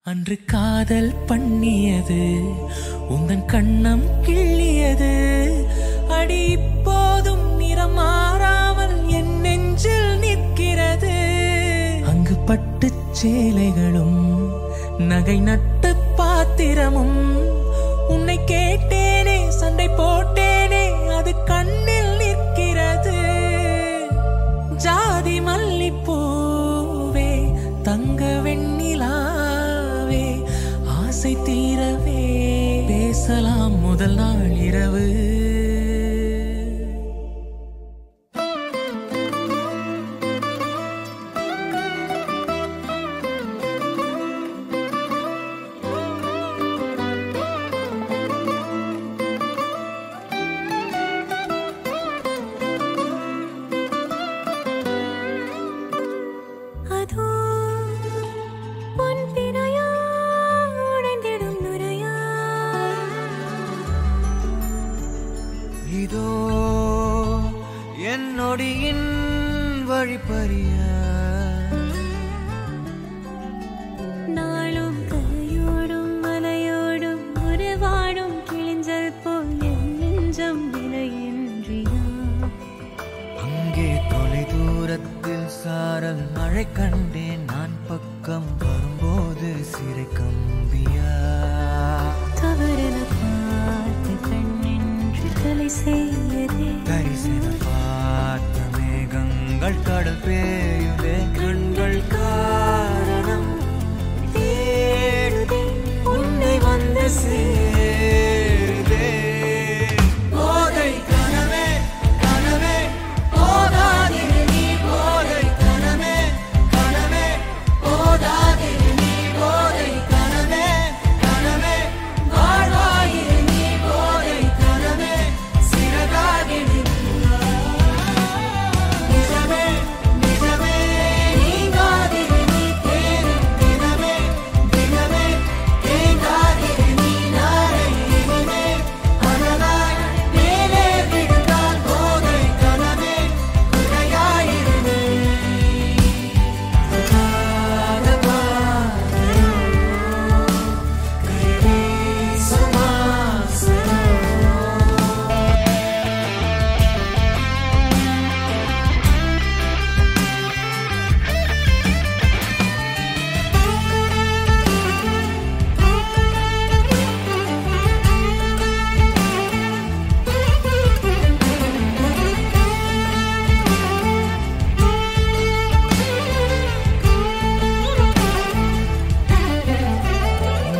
அன்று காதல் பண்ணியது உந்தன் கண்ணம் கிள்ளியது அடி இப்போதும் நிறம் மாறாமல் என் நெஞ்சில் நிற்கிறது. அங்கு பட்டுச் சேலைகளும் நகை நட்டு பாத்திரமும் உன்னை கேட்டேனே சண்டை போட்டேனே அது கண்ணில் நிற்கிறது. ஜாதி மல்லிப்பூவே தங்க வெண்ணிலாவே ஆசை தீரவே பேசலாம் முதல் நாள் இரவு. இதோ என்னொடியின் வழிப்பறிய நாளும் கரையோடும் மலையோடும் உருவாடும் கிழிஞ்சல் போல் என் நெஞ்சம் விலையின்றியா. அங்கே தொலை தூரத்தில் சாரல் மழை கண்டேன் நான் பக்கம் வரும்போது சிறை கம்பியா. தவறென பார்த்து கண்ணின்று தலை செய்யதே தரிசன பார்த்த மேகங்கள் கடல் பேயுதே. கண்கள் காரணம் தேடுதே உன்னை வந்து சேருதே. போதை கனவே கனவே போதாதிரு நீ போதை கனவே கனவே போதாதிரு நீ போதை கனவே கனவே வாழ்வாயிரு நீ போதை கனவே சிறகாகிடு நிஜமே நிஜமே நீங்காதிரு நீ தேடும் தினமே தினமே தேங்காதிரு நீ நாளை இனிமே அனலாய் மேலே விழுந்தால் போதை கனவே குறையாயிரு நீ.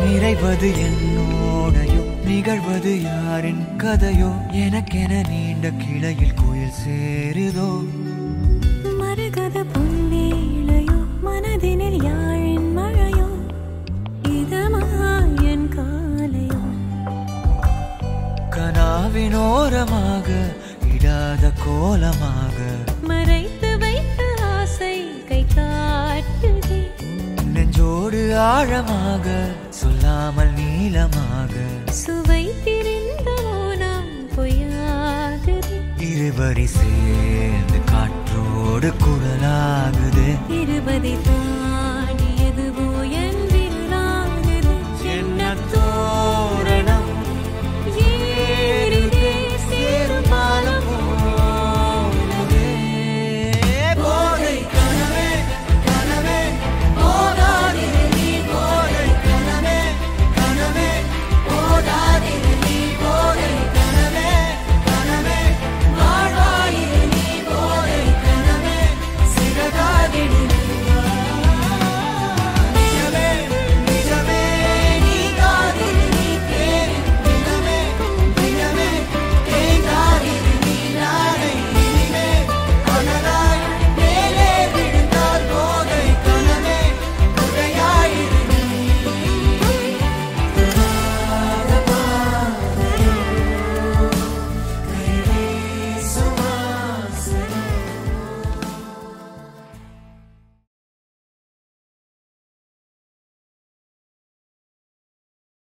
நிறைவது என்னோடையோ நிகழ்வது யாரின் கதையோ எனக்கென நீண்ட கிளையில் கோயில் சேருதோ. மரகத பொன்வேளையோ மனதினில் யாழின் மழையோ இதமாயன் காலையோ. கனாவினோரமாக இடாத கோலமாக மறைத்து வைத்த ஆசை கை காட்டுதே. நெஞ்சோடு ஆழமாக சொல்லாமல் நீளமாக சுவைத்திருந்த மோனம் பொய்யாகுதே. இருவரி சேர்ந்து காற்றோடு குரலாகுது. இருபதை